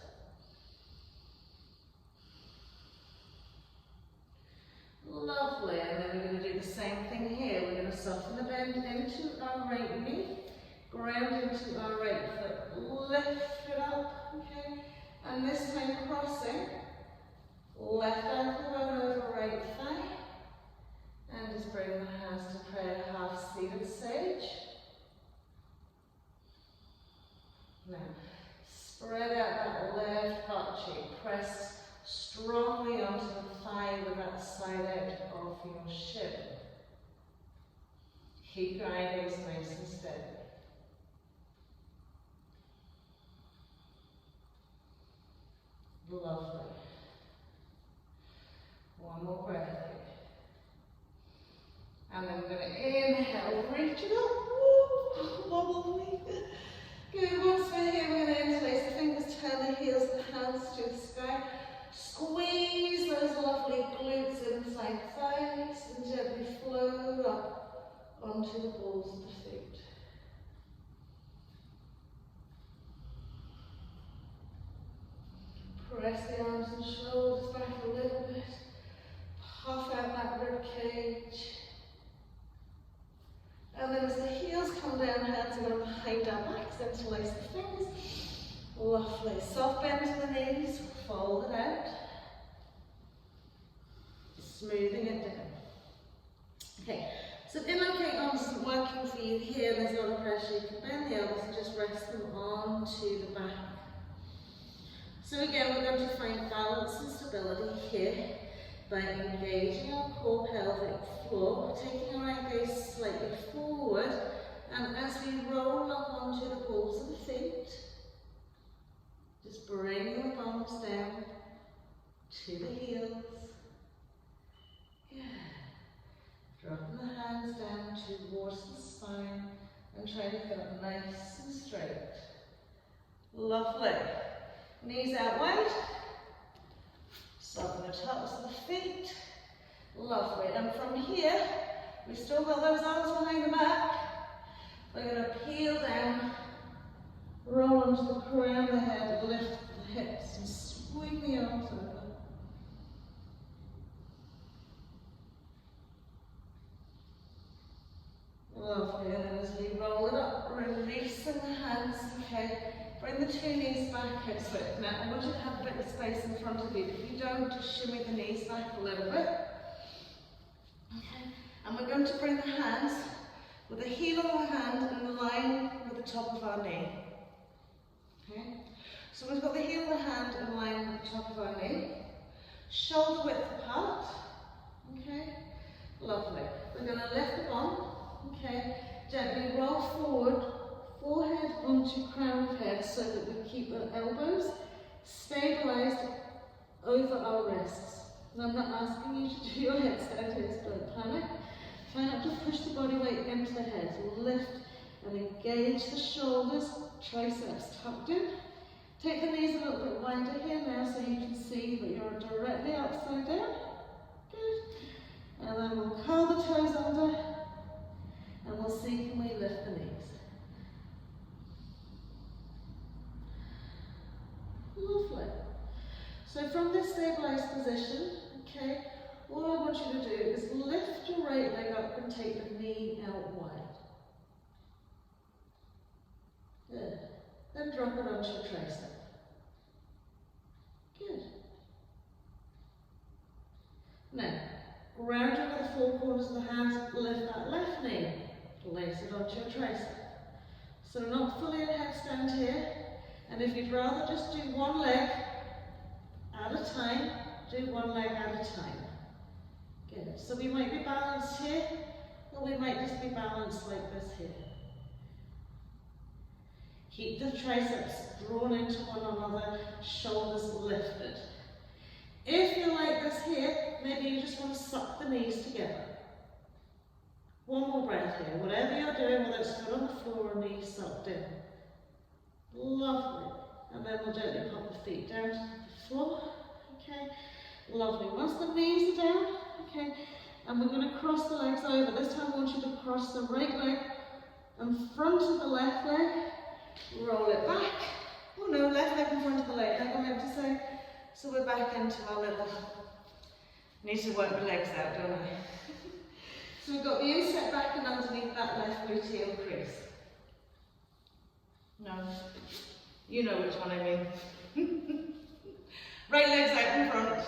soften the bend into our right knee, ground into our right foot, lift it up, okay? And this time crossing, left ankle run over right thigh, and just bring the hands to prayer, half seated sage. Now, spread out that left butt cheek, press strongly onto the thigh with that side out of your shin. Keep your eyelids nice and steady. Lovely. One more breath here. And then we're going to inhale, reach it up. Wobble me. Good. Once we're here, we're going to interlace the fingers, turn the heels, the hands to the sky. Squeeze those lovely glutes inside thighs and gently float up onto the balls of the feet. Press the arms and shoulders back a little bit. Puff out that rib cage. And then as the heels come down, hands are going behind our backs, interlace the fingers. Lovely. Soft bend to the knees, fold it out. Smoothing it down. Okay, so if elongate arms isn't working for you here, there's a lot of pressure. You can bend the elbows and just rest them onto the back. So again, we're going to find balance and stability here by engaging our core pelvic floor, taking our right gaze slightly forward, and as we roll up onto the balls of the feet, just bring the palms down to the heels. Good. Dropping the hands down towards the spine and try to feel it nice and straight. Lovely. Knees out wide. Soften the tops of the feet. Lovely. And from here, we still got those arms behind the back. We're going to peel down, roll onto the crown of the head, lift the hips, and swing the arms over. Lovely. And then as we roll it up, releasing the hands, okay. Bring the two knees back, hips width. Now, I want you to have a bit of space in front of you. If you don't, just shimmy the knees back a little bit. Okay. And we're going to bring the hands with the heel of our hand in line with the top of our knee. Okay. So we've got the heel of the hand in line with the top of our knee. Shoulder width apart. Okay. Lovely. We're going to lift the bum. Okay. Gently roll forward. Forehead onto crown of head so that we keep our elbows stabilised over our wrists. And I'm not asking you to do your head centers, don't panic. Try not to push the body weight into the head. Lift and engage the shoulders, triceps tucked in. Take the knees a little bit wider here now so you can see that you're directly upside down. Good. And then we'll curl the toes under and we'll see can we lift the knees. Lovely. So from this stabilised position, okay, all I want you to do is lift your right leg up and take the knee out wide. Good. Then drop it onto your tricep. Good. Now, ground over the four corners of the hands, lift that left knee, place it onto your tricep. So not fully in a headstand here. And if you'd rather just do one leg at a time, do one leg at a time. Good. So we might be balanced here, or we might just be balanced like this here. Keep the triceps drawn into one another, shoulders lifted. If you're like this here, maybe you just want to suck the knees together. One more breath here. Whatever you're doing, whether it's foot on the floor or knees sucked in. Lovely. And then we'll gently pop the feet down to the floor. Okay. Lovely. Once the knees are down, okay, and we're going to cross the legs over. This time I want you to cross the right leg in front of the left leg. Roll it back. Oh no, left leg in front of the right leg, I meant to say. So we're back into our little, need to work the legs out, don't I? So we've got the inset back and underneath that left gluteal crease. No, you know which one I mean. Right leg's out in front.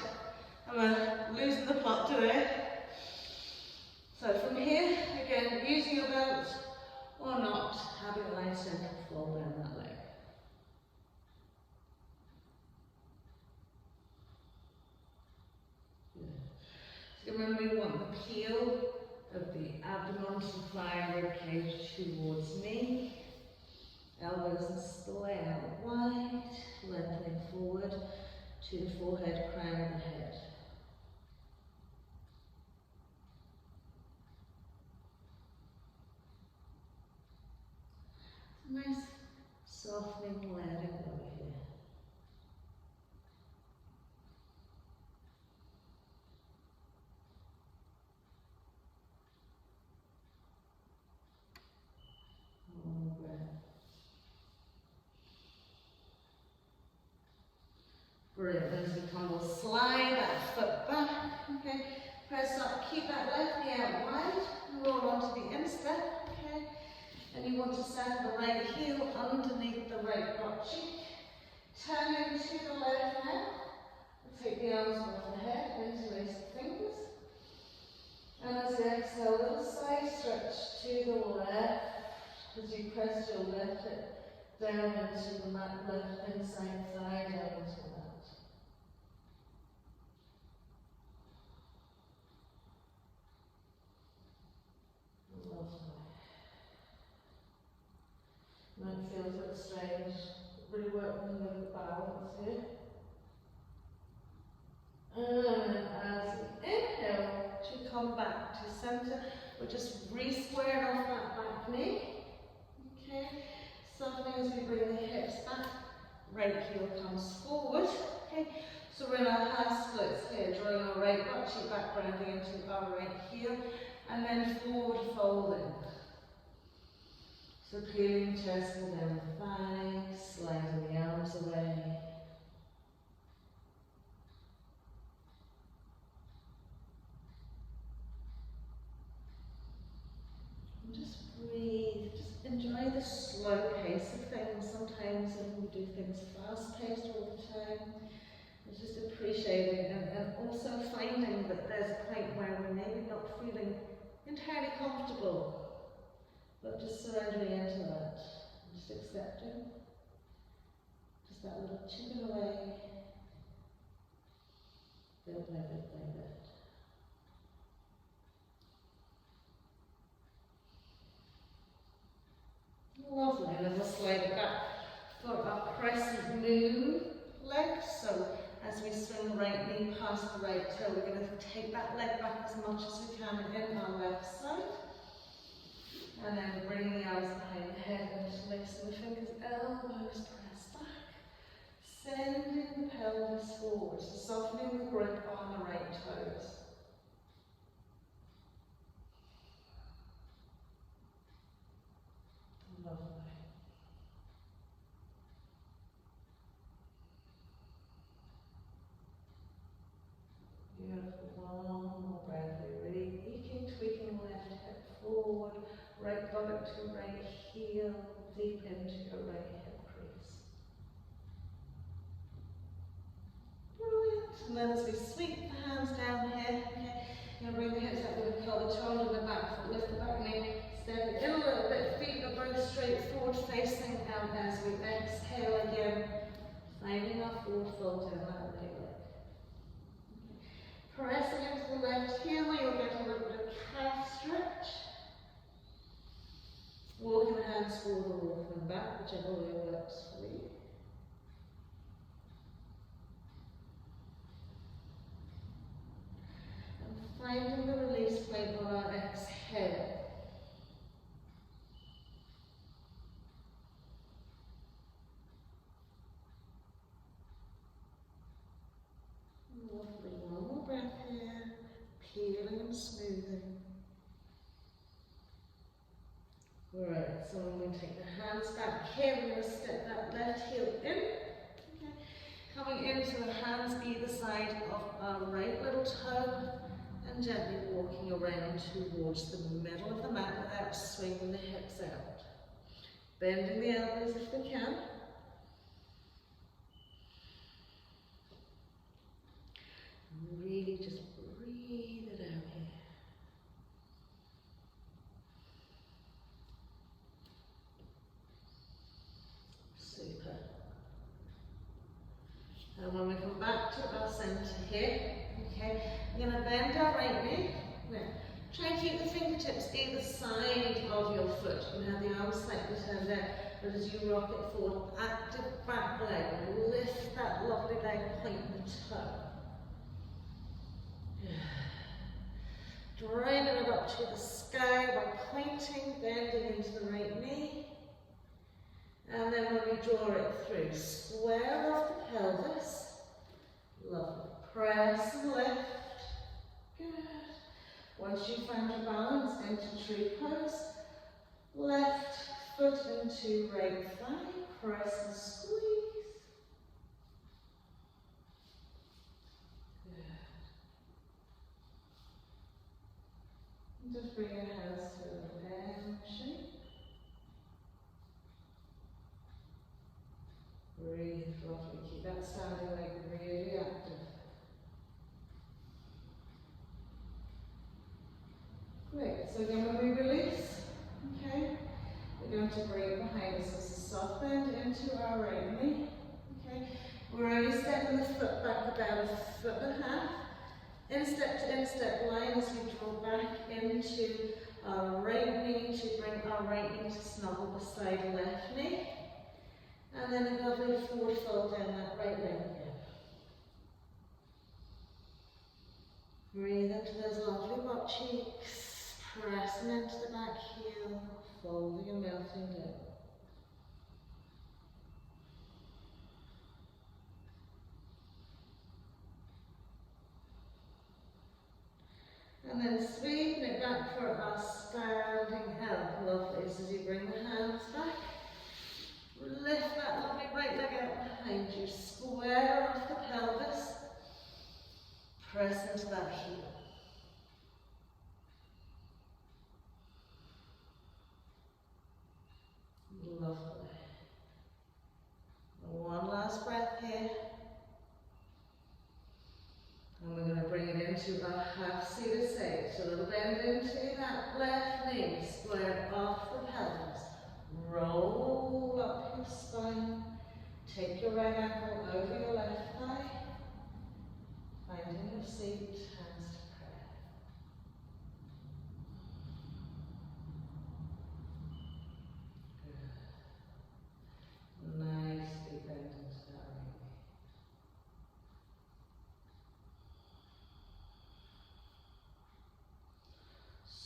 I'm losing the plot today. So from here, again, using your belt or not, having a nice gentle fall down that leg. Good. So remember, we want the peel of the abdomen to fly rib cage towards me. Elbows and splay out wide, lengthening forward to the forehead, crown of the head. Nice softening, letting go here. One more breath. Brilliant. As we come, we'll slide that foot back. Okay. Press up. Keep that left knee out wide. Roll onto the instep. Okay. And you want to set the right heel underneath the right butt cheek. Turning to the left now. Take the arms off the head, interlace the fingers. And as you exhale, a little side stretch to the left as you press your left hip down into the mat, left inside thigh, down into that. Lovely. Might feel a bit strange. Really working with the balance here. And as we inhale to come back to center, we're just re-squaring off that back knee. Okay, softening as we bring the hips back. Right heel comes forward. Okay, so we're in our half splits here, drawing our right butt cheek back, grounding into our right heel, and then forward folding. So peeling chest and down the thighs, sliding the arms away. And just breathe, just enjoy the slow pace of things. Sometimes when we do things fast paced all the time, it's just appreciating and also finding that there's a point where we're maybe not feeling entirely comfortable. But just surrendering into that, just accepting, just that little chipping away, bit by bit by bit. Lovely, and then we'll slide it back for our crescent moon leg. So as we swing the right knee past the right toe, we're going to take that leg back as much as we can in our left side. And then bring the arms behind the head and interlacing the fingers, elbows press back. Sending the pelvis forward, so softening the grip on the right toes. Lovely. Beautiful. One more breath. Really tweaking left hip forward. Right buttock to right heel, deep into your right hip crease. Brilliant. And then as we sweep the hands down here, okay, you're going to bring the hips up with the collar, toe to the back foot, lift the back knee, step it in a little bit, feet are both straight forward facing out as we exhale again, finding our forward fold down that right leg. Pressing into the left heel, you'll get a little bit of calf stretch. Walking the hands forward or walking them back, whichever way works for you. And finding the release point on our exhale. Lovely, one more breath here, peeling and smoothing. Alright, so I'm going to take the hands back here, we're going to step that left heel in. Okay. Coming into the hands either side of our right little toe, and gently walking around towards the middle of the mat without swinging the hips out. Bending the elbows if we can. Really just breathe it out here. Super. And when we come back to our centre here, okay, we're going to bend our right knee. Now, try and keep the fingertips either side of your foot. You have the arms slightly turned out, but as you rock it forward, active back leg, lift that lovely leg, point the toe. Driving it up to the sky by pointing, bending into the right knee. And then when we draw it through, square off the pelvis. Lovely. Press and lift. Good. Once you've found your balance into tree pose, left foot into right thigh. Press and squeeze. Just bring your hands to an M shape. Breathe lovely. Keep that standing leg really active. Great. So again, when we release, okay, we're going to bring it behind us. This is soft bend into our right knee. Okay, we're only stepping the foot back about a foot and a half. Instep to instep line as we draw back into our right knee to bring our right knee to snuggle beside left knee. And then a lovely forward fold down that right leg again. Breathe into those lovely butt cheeks, pressing into the back heel, folding and melting down. And then sweeping it back for our standing L. Lovely. So as you bring the hands back, lift that lovely right leg out behind you. Square off the pelvis. Press into that heel. Lovely. One last breath here. And we're going to bring it into our half-seated sage. So a little bend into that left knee, square off the pelvis. Roll up your spine. Take your right ankle over your left thigh. Finding your seat, hands to prayer. Good. Nicely bend into that right knee.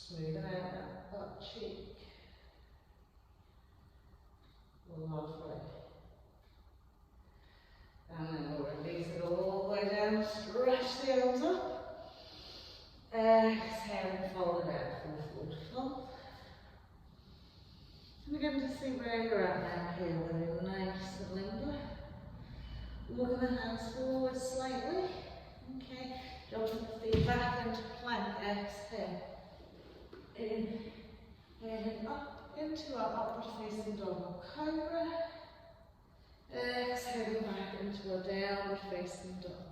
Smoothing out that butt cheek. Lovely. And then we'll release it all the way down, stretch the arms up. Exhale and fold it out for the forward fold. And begin to see where you're at now here, whether you're nice and limber. Walking the hands forward slightly. Okay, jumping the feet back into plank, exhale. Inhale up into our upward facing dog or cobra. Exhaling back into a downward facing dog.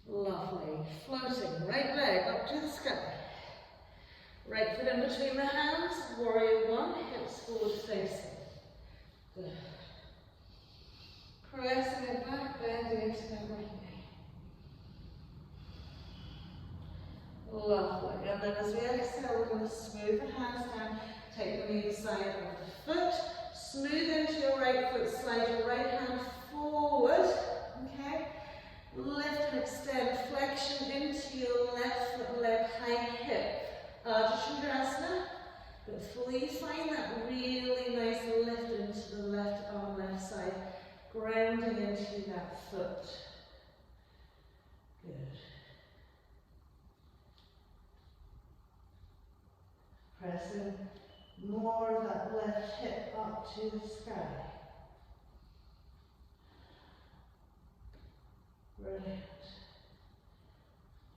Lovely. Floating right leg up to the sky. Right foot in between the hands. Warrior one. Hips forward facing. Good. Pressing it back, bending into that right knee. Lovely. And then as we exhale, we're going to smooth the hands down. Take them either side of the foot. Smooth into your right foot. Slide your right hand forward. Okay. Lift and extend. Flexion into your left foot, leg, high hip. Ardha Chandrasana. But please find that really nice lift into the left arm, left side. Grounding into that foot. Good. Pressing more of that left hip up to the sky. Brilliant.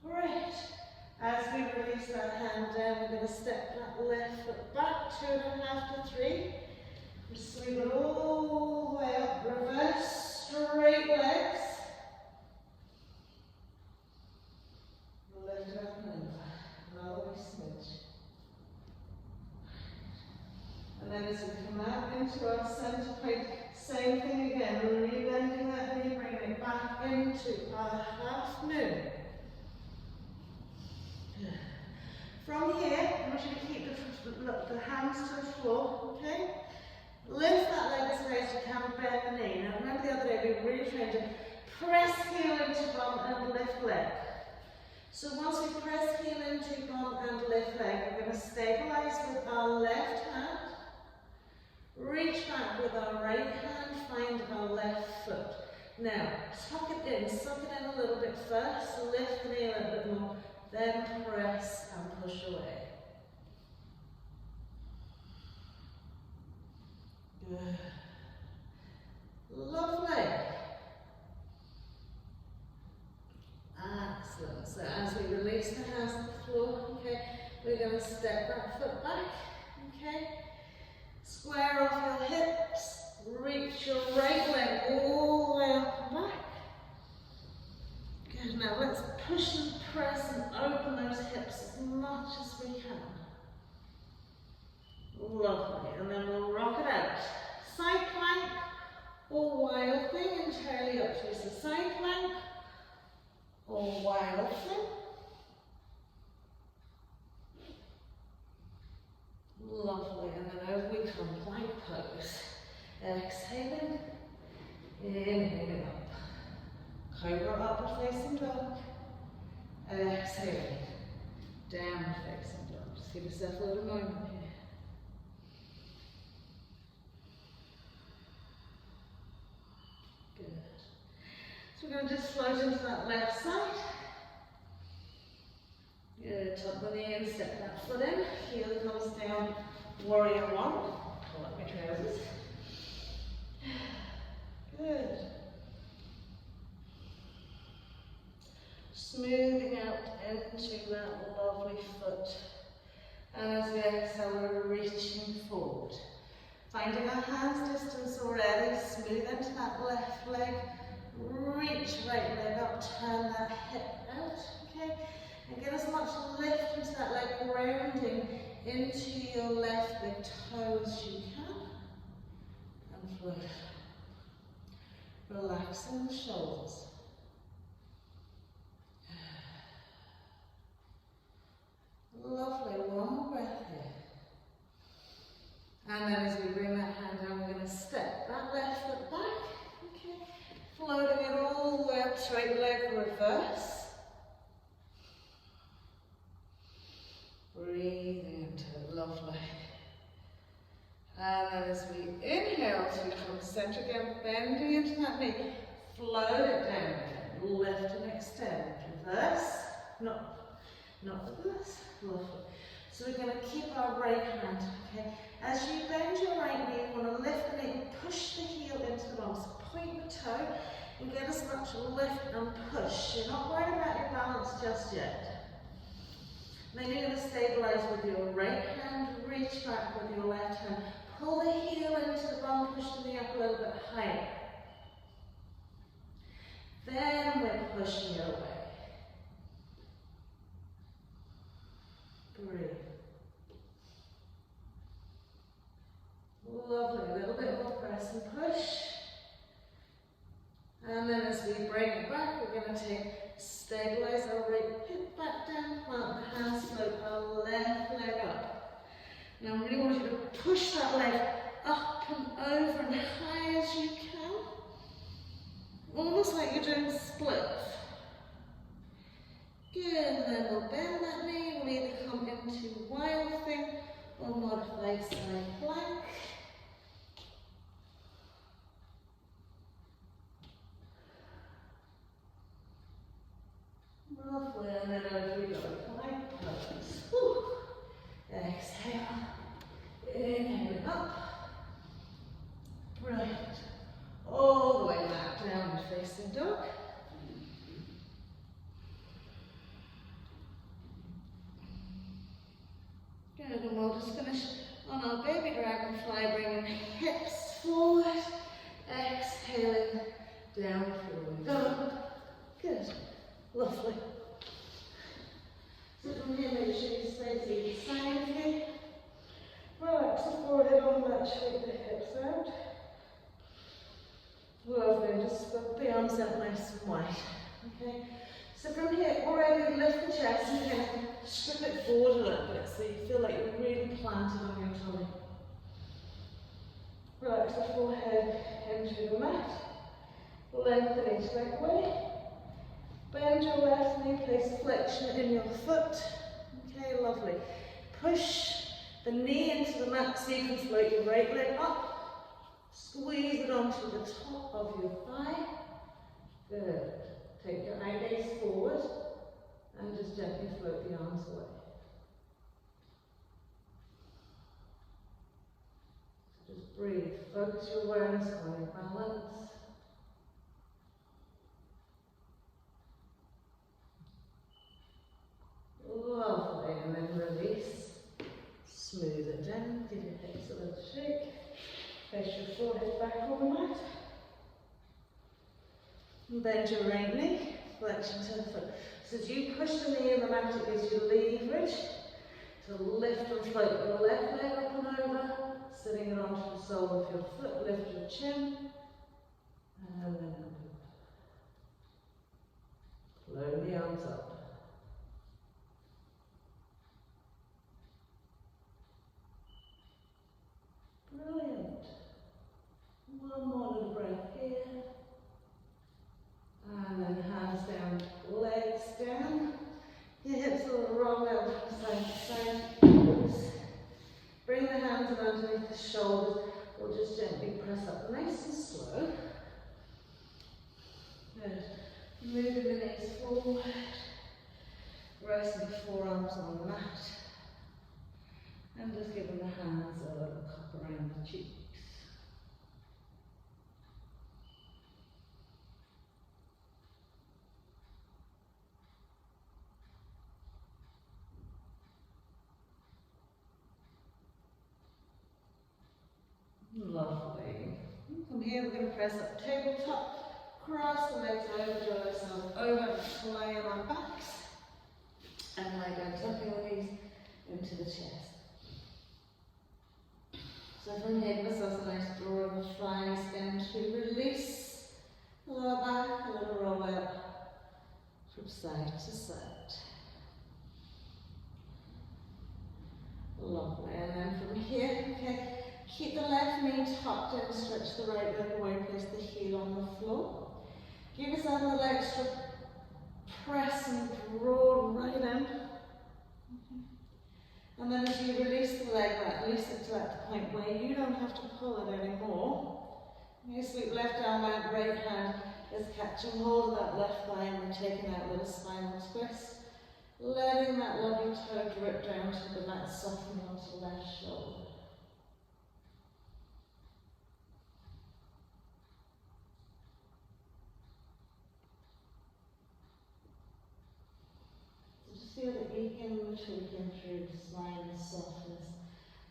Right. release that hand down, we're going to step that left foot back, 2.5 to 3. Sweep it all the way up, reverse, straight legs. Lift it up and over, another way smidge. And then as we come out into our centre point, same thing again, rebending that knee, bringing it back into our half moon. From here, I want you to keep the hands to the floor, okay? Lift that leg as high as you can, bend the knee. Now remember the other day we really trained to press heel into bum and lift leg. So once we press heel into bum and lift leg, we're going to stabilise with our left hand. Reach back with our right hand, find our left foot. Now, tuck it in, suck it in a little bit first, lift the knee a little bit more, then press and push away. Good. Lovely. Excellent. So as we release the hands to the floor, okay, we're going to step that foot back, okay. Square off your hips, reach your right leg all the way up and back. Good, now let's push and press and open those hips as much as we can. Lovely, and then we'll rock it out. Side plank or wild thing, entirely up to you. So side plank or wild thing. Lovely, and then over we come, plank pose. Exhaling, inhaling up. Cobra upward facing dog. Exhaling, downward facing dog. Just give yourself a little moment here. Good. So we're going to just float into that left side. Good, tuck the knee in, step that foot in, heel comes down, warrior one. Pull up my trousers. Good. Smoothing out into that lovely foot. And as we exhale, we're reaching forward. Finding our hands distance already, smooth into that left leg. Reach right leg up, turn that hip out, okay? And get as much lift into that leg, grounding into your left big toe as you can. And float. Relaxing the shoulders. Lovely, one more breath here. And then as we bring that hand down, we're going to step that left foot back, okay? Floating it all the way up, straight leg, reverse. Breathing into it, lovely. And then as we inhale to come center again, bending into that knee, float it down again, lift and extend, reverse, not reverse, lovely. So we're going to keep our right hand, okay? As you bend your right knee, you want to lift the knee, push the heel into the bum, so point the toe and get as much lift and push. You're not worried about your balance just yet. Then you're going to stabilize with your right hand, reach back with your left hand. Pull the heel into the bum, push the knee up a little bit higher. Then we're pushing it away. Breathe. Lovely, a little bit more press and push. And then as we bring it back, we're going to stabilize our right hip back down, plant the hands, float our left leg up. Now I really want you to push that leg up and over and high as you can. Almost like you're doing splits. Good, and then we'll bend that knee, we'll either come into wild thing or modified side plank. Lovely, and then over we go, plank pose. Whew. Exhale, inhale up, brilliant. All the way back, downward facing dog. just finish on our baby dragonfly, bringing hips forward, exhaling down through. Go. Good. Lovely. So from here, make sure you stay to the side of you. Relax the forehead on the mat, shake the hips out. Lovely, just put the arms out nice and wide. Okay. So from here, already lift the chest and kind of strip it forward a little bit so you feel like you're really planted on your tummy. Relax the forehead into the mat. Lengthen each leg away. Bend your left knee, place flexion in your foot. Okay, lovely. Push the knee into the mat so you can float your right leg up. Squeeze it onto the top of your thigh. Good. Take your eye gaze forward and just gently float the arms away. So just breathe. Focus your awareness on your balance. Lovely. And then release. Smooth it down. Give your hips a little shake. Place your forehead back on the mat. And bend your right knee, flexion to the foot. So as you push the knee in the mat, it gives you leverage to lift and float your left leg up and over, sitting it onto the sole of your foot, lift your chin, and then float the arms up. Brilliant. One more little breath here. And then hands down, legs down. Your hips will roll out from side to side. Bring the hands in underneath the shoulders. We'll just gently press up nice and slow. Good. Moving the knees forward. Resting the forearms on the mat. And just giving the hands a little cup around the cheeks. Lovely. From here we're going to press up tabletop, cross the legs over, draw ourselves over, lie on our backs, and lie down, tucking the knees into the chest. So from here, give ourselves a nice draw of the thighs down to release the lower back, a little roll out from side to side. Lovely, and then from here, okay. Keep the left knee tucked in, stretch the right leg away, place the heel on the floor. Give yourself a little extra press and draw right in. Okay. And then as you release the leg back, release it to that point where you don't have to pull it anymore. You sweep left arm out, right hand is catching hold of that left thigh and we're taking that little spinal twist. Letting that lovely toe drip down to the mat, softening onto the left shoulder. Feel the begin tweaking through the spine and softness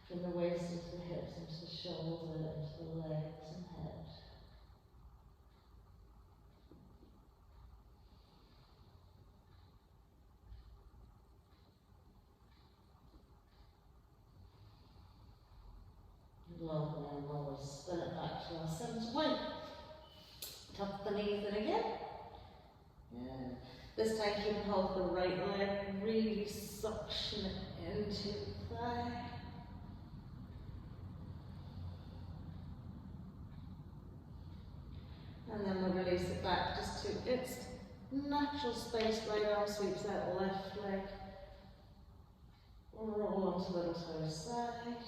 from the waist into the hips, into the shoulder, into the legs and head. Lovely, and we'll spin it back to our center point. Tuck the knees in again. Yeah. This time keep hold of the right leg, really suction it into the thigh. And then we'll release it back just to its natural space. Right arm sweeps out, left leg. Roll onto little toe side.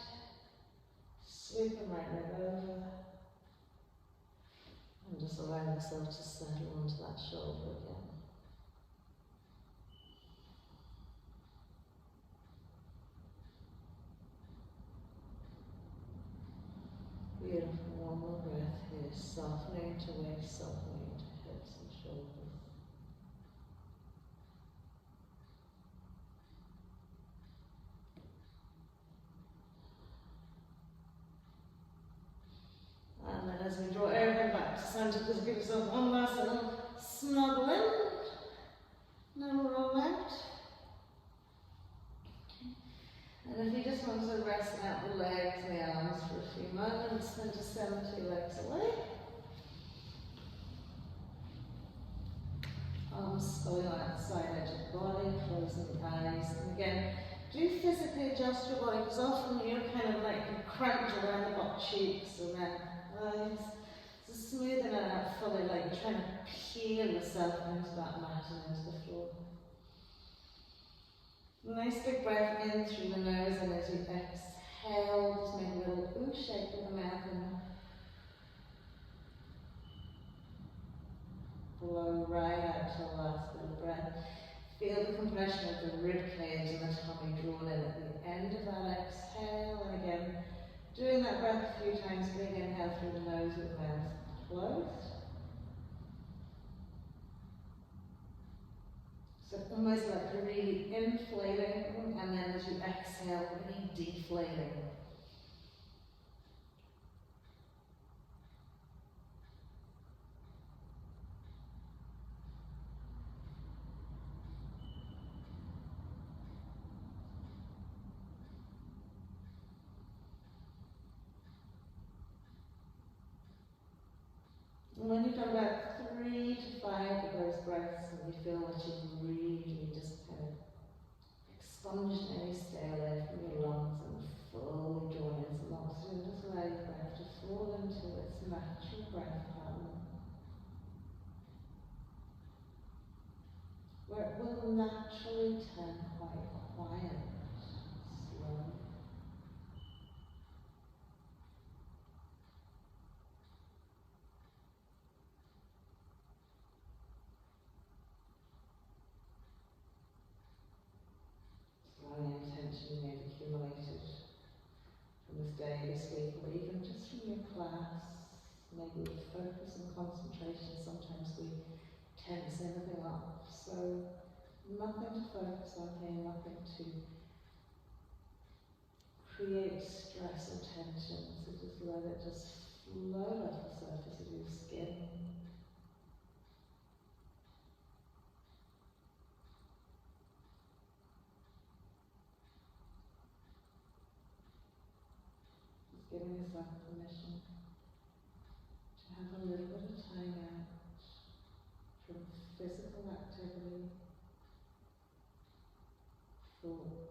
Sweep the right leg over. And just allow yourself to settle onto that shoulder again. Beautiful, one more breath here, softening to waist, softening to hips and shoulders. just give yourself one last little snuggle in. Now roll out. And if you just want to rest out the legs and the arms for a few moments, then just send the two legs away. Arms going outside edge of the body, closing the eyes. And again, do physically adjust your body, because often you're kind of like you crunch around the butt cheeks, around the eyes. So smoothing it out fully, like you're trying to peel yourself into that mat and into the floor. Nice big breath in through the nose, and as you exhale, just make a little ooh shape with the mouth and blow right out to the last little breath. Feel the compression of the rib cage and the tummy drawn in at the end of that exhale. And again, doing that breath a few times, big inhale through the nose with the mouth closed. So almost like really inflating, and then as you exhale, really deflating. And when you've done about 3 to 5 of those breaths, and you feel that you've really just kind of expunged any stale air from your lungs and fully drawn in some oxygen, just allow your breath to fall into its natural breath pattern, where it will naturally turn quite quiet, slow. Any intention you may have accumulated from this day, this week, or even just from your class, maybe with focus and concentration, sometimes we tense everything up. So nothing to focus on here, nothing to create stress or tension. So just let it just flow off the surface of your skin. Giving yourself permission to have a little bit of time out from physical activity, thoughts.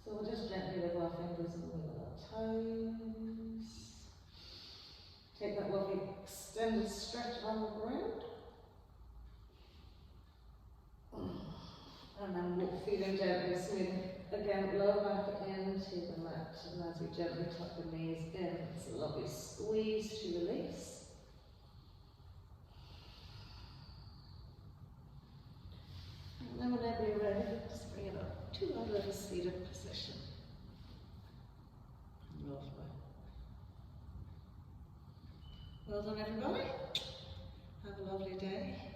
So we'll just gently wiggle our fingers and wiggle our toes. Take that lovely extended stretch on the ground. And then walk feeling gently, smooth again, lower back into the mat. And as we gently tuck the knees in, it's a lovely squeeze to release. And then whenever you're ready, just bring it up to our little seated position. Lovely. Well done, everybody. Have a lovely day.